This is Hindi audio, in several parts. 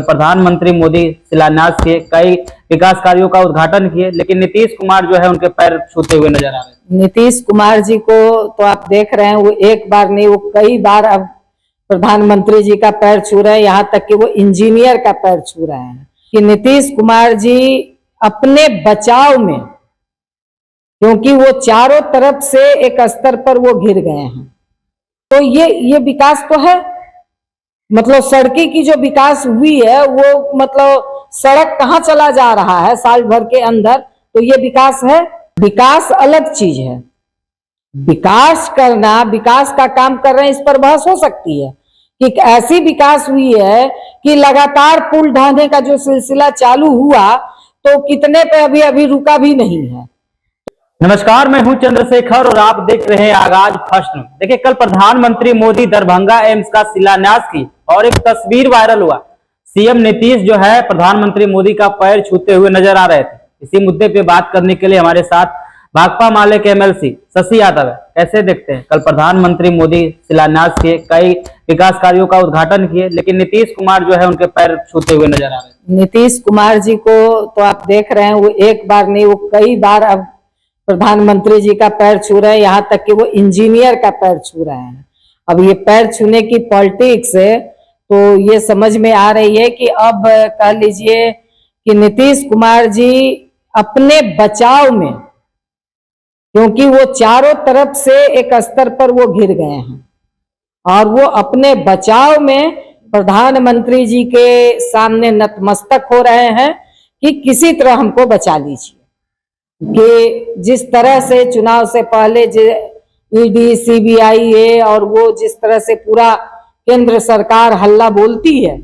प्रधानमंत्री मोदी शिलान्यास किए, कई विकास कार्यों का उद्घाटन किए, लेकिन नीतीश कुमार जो है उनके पैर छूते हुए नजर आ रहे हैं। नीतीश कुमार जी को तो आप देख रहे हैं, वो एक बार नहीं वो कई बार अब प्रधानमंत्री जी का पैर छू रहे हैं, यहाँ तक कि वो इंजीनियर का पैर छू रहे हैं कि नीतीश कुमार जी अपने बचाव में, क्योंकि वो चारों तरफ से एक स्तर पर वो घिर गए हैं। तो ये विकास तो है, मतलब सड़की की जो विकास हुई है वो मतलब सड़क कहाँ चला जा रहा है साल भर के अंदर, तो ये विकास है। विकास अलग चीज है, विकास करना, विकास का काम कर रहे हैं, इस पर बहस हो सकती है कि ऐसी विकास हुई है कि लगातार पुल ढाने का जो सिलसिला चालू हुआ तो कितने पे अभी रुका भी नहीं है। नमस्कार, मैं हूं चंद्रशेखर और आप देख रहे हैं आगाज फर्स्ट न्यूज। देखिए, कल प्रधानमंत्री मोदी दरभंगा एम्स का शिलान्यास की और एक तस्वीर वायरल हुआ। सीएम नीतीश जो है प्रधानमंत्री मोदी का पैर छूते हुए नजर आ रहे थे। इसी मुद्दे पे बात करने के लिए हमारे साथ भाकपा माले के एमएलसी शशि यादव है। कैसे देखते हैं, कल प्रधानमंत्री मोदी शिलान्यास किए, कई विकास कार्यों का उद्घाटन किए, लेकिन नीतीश कुमार जो है उनके पैर छूते हुए नजर आ रहे हैं। नीतीश कुमार जी को तो आप देख रहे हैं, वो एक बार नहीं वो कई बार अब प्रधानमंत्री जी का पैर छू रहे हैं, यहाँ तक कि वो इंजीनियर का पैर छू रहे हैं। अब ये पैर छूने की पॉलिटिक्स है तो ये समझ में आ रही है कि अब कह लीजिए कि नीतीश कुमार जी अपने बचाव में, क्योंकि वो चारों तरफ से एक स्तर पर वो घिर गए हैं और वो अपने बचाव में प्रधानमंत्री जी के सामने नतमस्तक हो रहे हैं कि किसी तरह हमको बचा लीजिए। कि जिस तरह से चुनाव से पहले ईडी सीबीआई है और वो जिस तरह से पूरा केंद्र सरकार हल्ला बोलती है,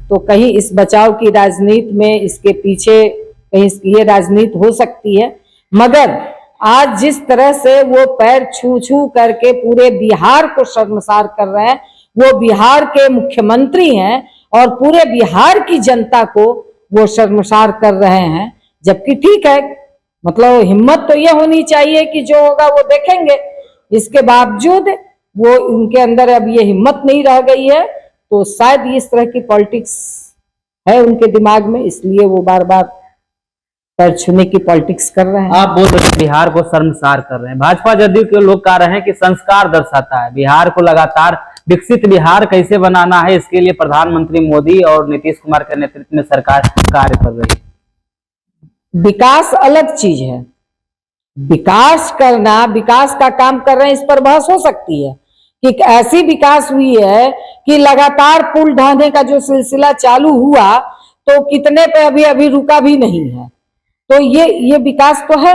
तो कहीं इस बचाव की राजनीति में इसके पीछे कहीं ये राजनीति हो सकती है। मगर आज जिस तरह से वो पैर छू छू करके पूरे बिहार को शर्मसार कर रहे हैं, वो बिहार के मुख्यमंत्री हैं और पूरे बिहार की जनता को वो शर्मसार कर रहे हैं। जबकि ठीक है, मतलब हिम्मत तो ये होनी चाहिए कि जो होगा वो देखेंगे, इसके बावजूद वो उनके अंदर अब ये हिम्मत नहीं रह गई है। तो शायद इस तरह की पॉलिटिक्स है उनके दिमाग में, इसलिए वो बार बार पैर छूने की पॉलिटिक्स कर रहे हैं। आप बोल रहे हैं बिहार को शर्मसार कर रहे हैं। भाजपा जदयू के लोग कह रहे हैं कि संस्कार दर्शाता है। बिहार को लगातार विकसित बिहार कैसे बनाना है, इसके लिए प्रधानमंत्री मोदी और नीतीश कुमार के नेतृत्व में सरकार कार्य कर रही है। विकास अलग चीज है, विकास करना, विकास का काम कर रहे हैं, इस पर बहस हो सकती है कि ऐसी विकास हुई है कि लगातार पुल ढाने का जो सिलसिला चालू हुआ तो कितने पे अभी रुका भी नहीं है। तो ये विकास तो है,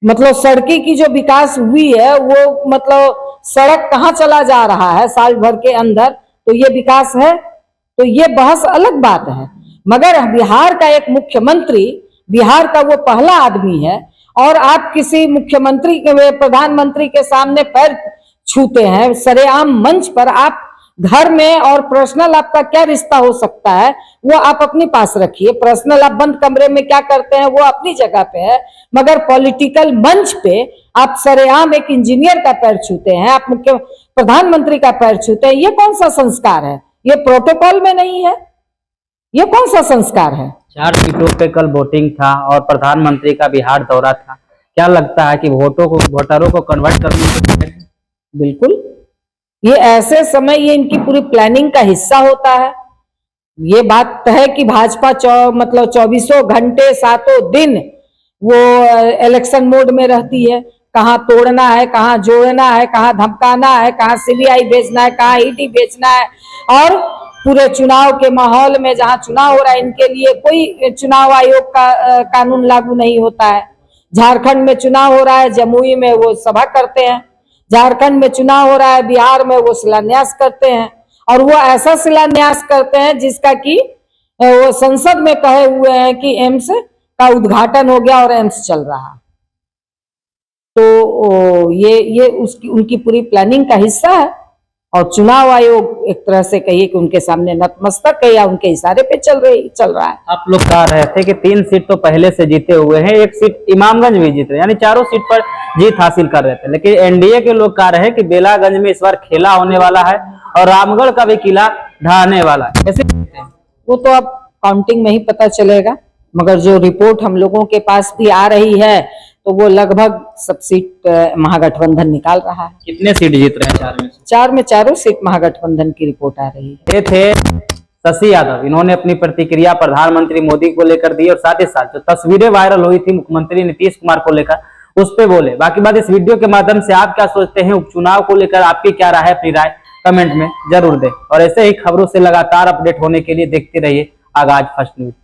मतलब सड़की की जो विकास हुई है वो मतलब सड़क कहाँ चला जा रहा है साल भर के अंदर, तो ये विकास है। तो ये बहस अलग बात है। मगर बिहार का एक मुख्यमंत्री, बिहार का वो पहला आदमी है और आप किसी मुख्यमंत्री के, प्रधानमंत्री के सामने पैर छूते हैं सरेआम मंच पर। आप घर में और पर्सनल आपका क्या रिश्ता हो सकता है वो आप अपने पास रखिए। पर्सनल आप बंद कमरे में क्या करते हैं वो अपनी जगह पे है, मगर पॉलिटिकल मंच पे आप सरेआम एक इंजीनियर का पैर छूते हैं, आप मुख्य प्रधानमंत्री का पैर छूते हैं। ये कौन सा संस्कार है? ये प्रोटोकॉल में नहीं है, ये कौन सा संस्कार है? 4 सीटों पे कल वोटिंग था और प्रधानमंत्री का बिहार दौरा था। क्या लगता है कि वोटरों को कन्वर्ट करने की? बिल्कुल, ये ऐसे समय ये इनकी पूरी प्लानिंग का हिस्सा होता है। ये बात है कि भाजपा मतलब 24 घंटे 7 दिन वो इलेक्शन मोड में रहती है। कहाँ तोड़ना है, कहाँ जोड़ना है, कहाँ धमकाना है, कहाँ सीबीआई भेजना है, कहाँ ईडी भेजना है। और पूरे चुनाव के माहौल में, जहाँ चुनाव हो रहा है, इनके लिए कोई चुनाव आयोग का कानून लागू नहीं होता है। झारखंड में चुनाव हो रहा है, जमुई में वो सभा करते हैं। झारखंड में चुनाव हो रहा है, बिहार में वो शिलान्यास करते हैं। और वो ऐसा शिलान्यास करते हैं जिसका कि वो संसद में कहे हुए हैं कि एम्स का उद्घाटन हो गया और एम्स चल रहा है। तो ये उनकी पूरी प्लानिंग का हिस्सा है। और चुनाव आयोग एक तरह से कहिए कि उनके सामने नतमस्तक है या उनके इशारे पे चल रहा है। आप लोग कह रहे थे कि 3 सीट तो पहले से जीते हुए हैं, 1 सीट इमामगंज भी जीत रहे, यानी 4 सीट पर जीत हासिल कर रहे थे। लेकिन एनडीए के लोग कह रहे हैं कि बेलागंज में इस बार खेला होने वाला है और रामगढ़ का भी किला ढहाने वाला है। कैसे? वो तो अब काउंटिंग में ही पता चलेगा, मगर जो रिपोर्ट हम लोगों के पास भी आ रही है तो वो लगभग सब सीट महागठबंधन निकाल रहा है। कितने सीट जीत रहे हैं 4 में से? 4 में चारों सीट महागठबंधन की रिपोर्ट आ रही है। ये थे शशि यादव, इन्होंने अपनी प्रतिक्रिया प्रधानमंत्री मोदी को लेकर दी और साथ ही साथ जो तस्वीरें वायरल हुई थी मुख्यमंत्री नीतीश कुमार को लेकर उस पे बोले। बाकी बात इस वीडियो के माध्यम से आप क्या सोचते हैं, उपचुनाव को लेकर आपकी क्या राय है, अपनी राय कमेंट में जरूर दें और ऐसे ही खबरों से लगातार अपडेट होने के लिए देखते रहिए आगाज फर्स्ट न्यूज।